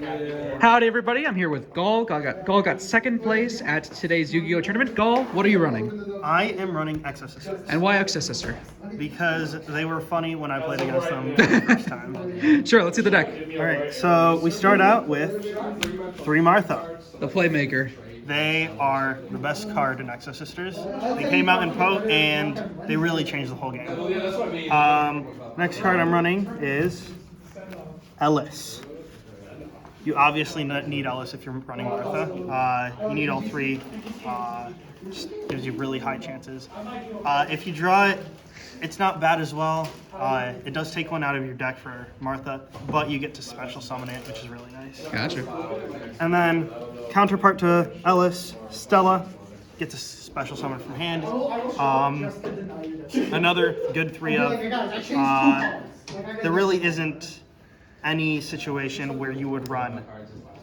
Howdy, everybody. I'm here with Gall. Gall got second place at today's Yu-Gi-Oh! Tournament. Gall, what are you running? I am running Exosister. And why Exosister? Because they were funny when I played against them the first time. Sure, let's see the deck. Alright, so we start out with 3 Martha. The Playmaker. They are the best card in Exosisters. They came out in Poe and they really changed the whole game. Next card I'm running is Ellis. You obviously need Ellis if you're running Martha. You need all 3. Just gives you really high chances. If you draw it, it's not bad as well. It does take one out of your deck for Martha, but you get to special summon it, which is really nice. Gotcha. And then counterpart to Ellis, Stella gets a special summon from hand. Another good 3-of. There really isn't any situation where you would run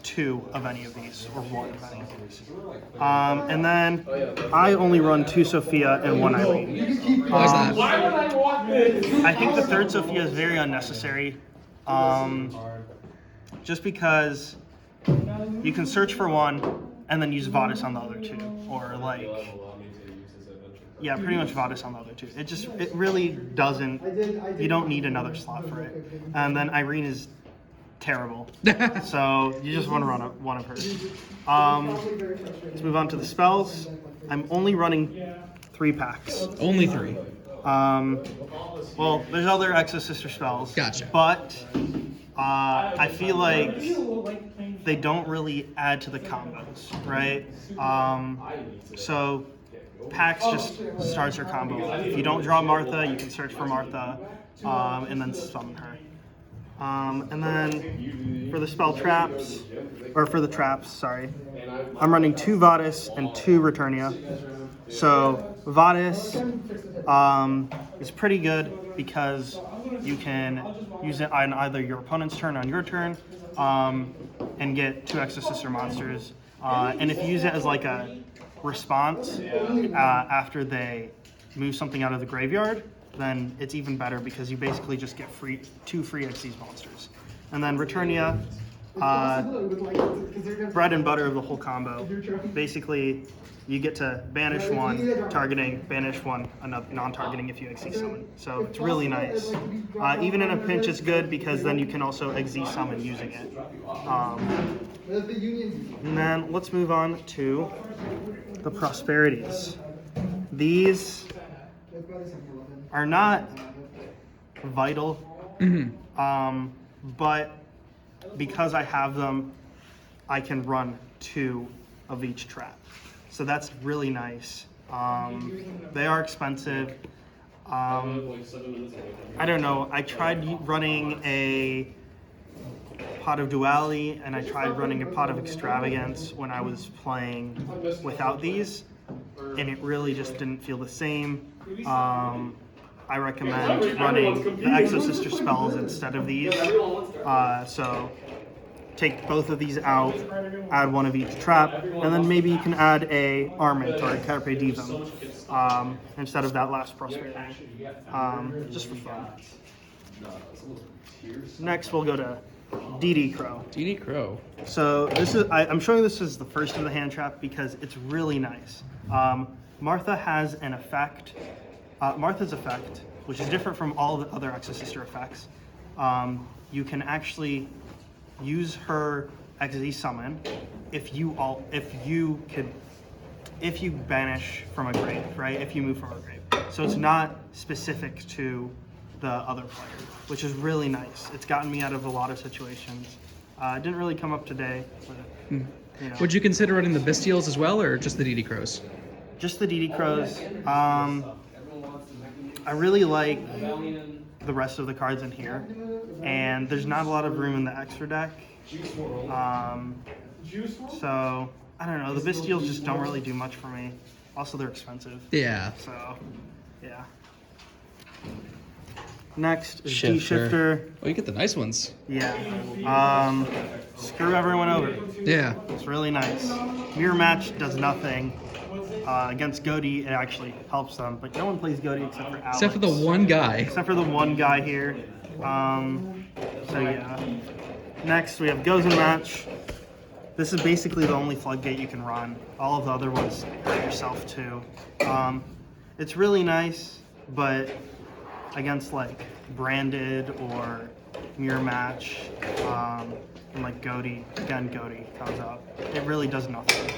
2 of any of these or 1 of any of these. And then I only run 2 Sophia and 1 Irene. Why is that? I think the 3rd Sophia is very unnecessary. Just because you can search for 1 and then use Vadis on the other 2, or like, yeah, pretty much Vadis on the other 2. It really doesn't, you don't need another slot for it. And then Irene is terrible. So you just want to run one of hers. Let's move on to the spells. I'm only running 3 packs. Only 3. Well, there's other Exosister spells. Gotcha. But I feel like they don't really add to the combos, right? So packs just starts your combo. If you don't draw Martha, you can search for Martha and then summon her. And then for the spell traps, or for the traps, sorry, I'm running 2 Vadis and 2 Returnia. So Vadis is pretty good because you can use it on either your opponent's turn or on your turn and get 2 Exosister monsters. And if you use it as like a response after they move something out of the graveyard, then it's even better because you basically just get 2 free Xyz monsters. And then Returnia, bread and butter of the whole combo. Basically, you get to banish 1, targeting, banish 1, non-targeting if you Xyz summon. So it's really nice. Even in a pinch, it's good because then you can also Xyz summon using it. And then let's move on to the prosperities. These are not vital, but because I have them, I can run 2 of each trap. So that's really nice. They are expensive. I don't know. I tried running a Pot of Duality and I tried running a Pot of Extravagance when I was playing without these, and it really just didn't feel the same. I recommend running the Exosister spells instead of these. So take both of these out, add 1 of each trap, and then maybe you can add a Armament or a Carpe Diem instead of that last prosperity, just for fun. Next, we'll go to DD Crow. DD Crow. So this is I'm showing this as the first of the hand trap because it's really nice. Martha has an effect. Martha's effect, which is different from all the other Exosister effects. You can actually use her Xyz summon if you banish from a grave, right? If you move from a grave. So it's not specific to the other player, which is really nice. It's gotten me out of a lot of situations. It didn't really come up today, but you know. Would you consider running the Bestials as well, or just the DD Crows? Just the DD Crows. I really like the rest of the cards in here, and there's not a lot of room in the extra deck. So I don't know. The Bestials just don't really do much for me. Also, they're expensive. Yeah. So, yeah. Next is D-Shifter. Oh, you get the nice ones. Yeah. Screw everyone over. Yeah. It's really nice. Mirror Match does nothing. Against Goaty, it actually helps them, but no one plays Goaty except for Alex. Except for the one guy. Except for the one guy here. So yeah. Next, we have Goes and Match. This is basically the only floodgate you can run. All of the other ones hurt yourself too. It's really nice, but against like Branded or Mirror Match, and like Goaty, again Goaty comes up. It really does nothing.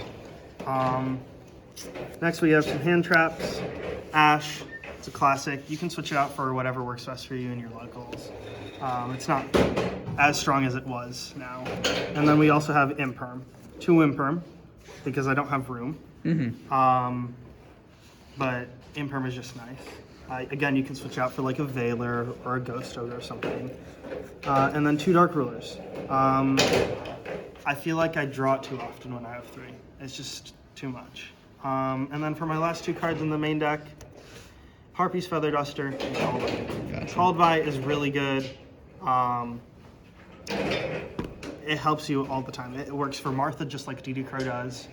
Next we have some hand traps. Ash, it's a classic. You can switch it out for whatever works best for you in your locals. It's not as strong as it was now. And then we also have Imperm. 2 Imperm, because I don't have room. But Imperm is just nice. Again, you can switch out for like a Veiler or a Ghost Ogre or something. And then 2 Dark Rulers. I feel like I draw it too often when I have 3. It's just too much. And then for my last 2 cards in the main deck, Harpy's Feather Duster and Called By. Gotcha. Called By is really good. It helps you all the time. It works for Martha just like DD Crow does.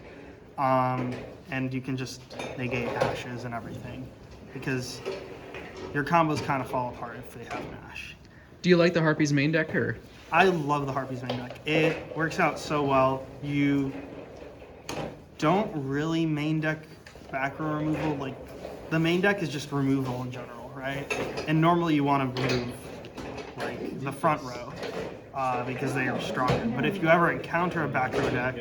And you can just negate Ashes and everything because your combos kind of fall apart if they have an Ash. Do you like the Harpy's main deck or? I love the Harpy's main deck. It works out so well. You don't really main deck back row removal. Like the main deck is just removal in general, right? And normally you want to remove like the front row because they are stronger. But if you ever encounter a back row deck,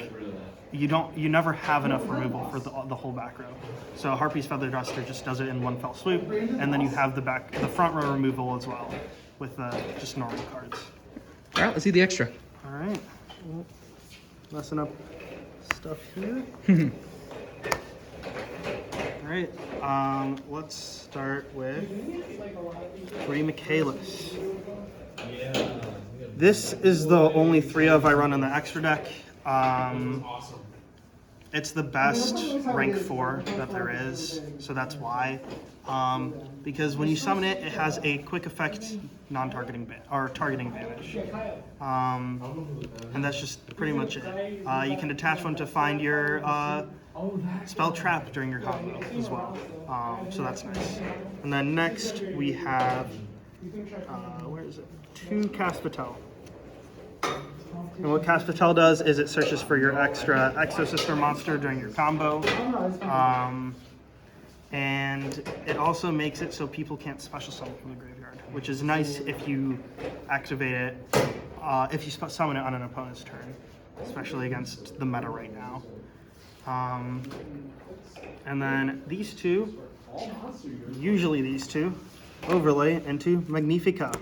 you never have enough removal for the whole back row. So Harpy's Feather Duster just does it in one fell swoop, and then you have the front row removal as well with just normal cards. All right, let's see the extra. All right, messing up stuff here. All right, let's start with 3 Michaelis. This is the only 3 of I run in the extra deck. It's the best rank 4 that there is, so that's why. Because when you summon it, it has a quick effect non-targeting or targeting banish. And that's just pretty much it. You can detach one to find your spell trap during your combo as well. So that's nice. And then next we have, where is it? 2 Caspitel. And what Caspitel does is it searches for your extra Exosister monster during your combo. And it also makes it so people can't special summon from the graveyard, which is nice if you activate it, if you summon it on an opponent's turn, especially against the meta right now. And then these 2, usually these 2, overlay into Magnifica,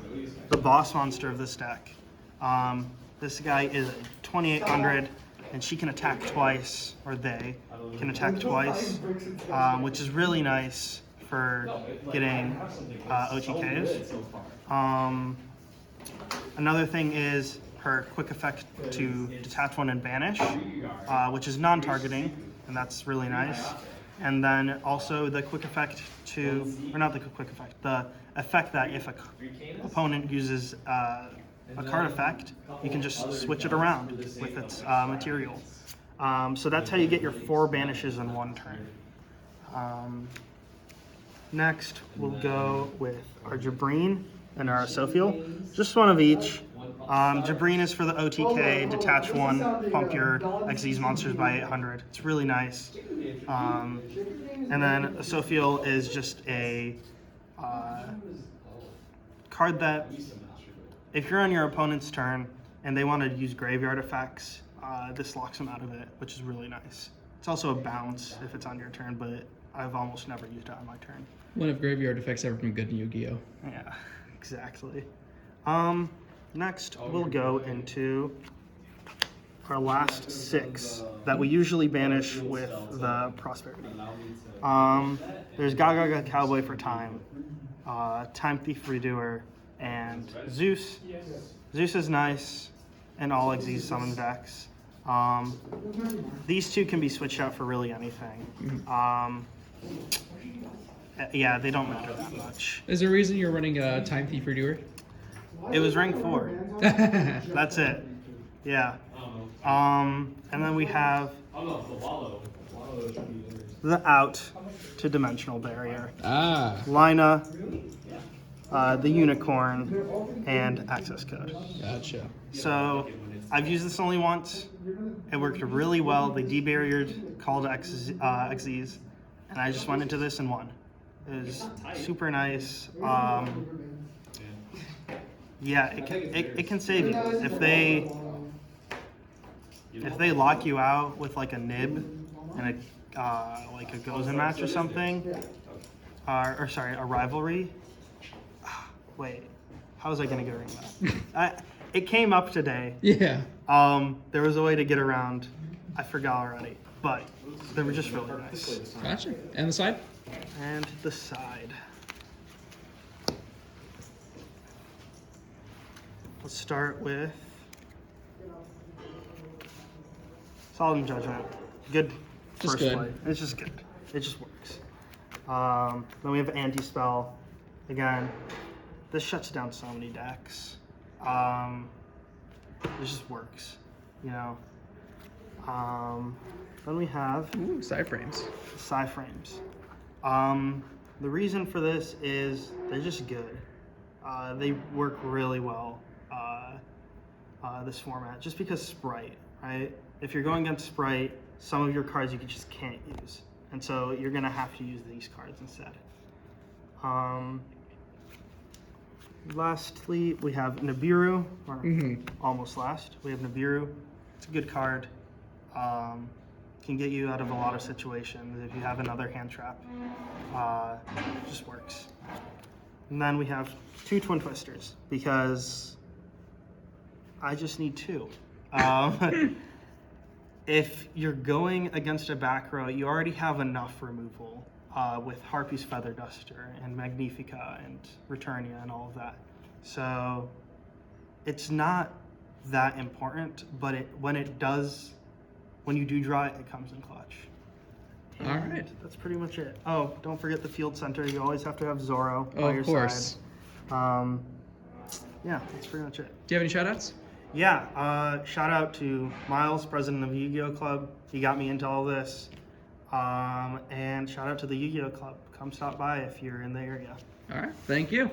the boss monster of this deck. This guy is 2800, and she can attack twice, or they can attack twice, which is really nice for getting OTKs. Another thing is her quick effect to detach one and banish, which is non-targeting, and that's really nice. And then also the quick effect to, or not the quick effect, the effect that if an opponent uses a card effect, you can just switch it around with its material. So that's how you get your 4 banishes in one turn. Next, we'll go with our Jabreen and our Sophiel. Just one of each. Jabreen is for the OTK, detach 1, pump your XYZ monsters by 800. It's really nice. And then Sophiel is just a card that, if you're on your opponent's turn and they want to use graveyard effects, this locks them out of it, which is really nice. It's also a bounce if it's on your turn, but I've almost never used it on my turn. When have graveyard effects ever been good in Yu-Gi-Oh? Yeah, exactly. Next, we'll go into our last 6 that we usually banish with the Prosperity. There's Gaga Cowboy for Time, Time Thief Redoer, and Zeus. Zeus is nice in all XYZ summon decks. These 2 can be switched out for really anything. Yeah, they don't matter that much. Is there a reason you're running a Time Thief Redoer? It was rank 4. That's it. Yeah. And then we have the Out to Dimensional Barrier. Ah. Lina, the unicorn, and access code. Gotcha. So I've used this only once. It worked really well. They debarriered called Xyz, and I just went into this and won. It was super nice. Yeah, it can save you if they lock you out with like a nib and like a Gozen match or something, or sorry, a rivalry. Wait, how was I gonna get around that? It came up today. Yeah. There was a way to get around. I forgot already, but they were just really nice. Gotcha. And the side? And the side. Let's start with Solemn Judgment. Good Just first good. play. It's just good. It just works. Then we have Anti-Spell. Again, this shuts down so many decks. It just works, you know. Then we have Side frames. Psi frames. The reason for this is they're just good. They work really well, this format, just because Sprite, right? If you're going against Sprite, some of your cards you just can't use. And so you're gonna have to use these cards instead. Lastly, we have Nibiru, or almost last. We have Nibiru. It's a good card. Can get you out of a lot of situations if you have another hand trap. It just works. And then we have 2 Twin Twisters because I just need 2. If you're going against a back row, you already have enough removal with Harpy's Feather Duster and Magnifica and Returnia and all of that. So it's not that important, but when you do draw it, it comes in clutch. And All right. that's pretty much it. Oh, don't forget the field center. You always have to have Zoro Oh, by your of course. side. Yeah, that's pretty much it. Do you have any shout outs? Yeah, shout out to Miles, president of Yu-Gi-Oh Club. He got me into all this. And shout out to the Yu-Gi-Oh Club. Come stop by if you're in the area. All right. Thank you.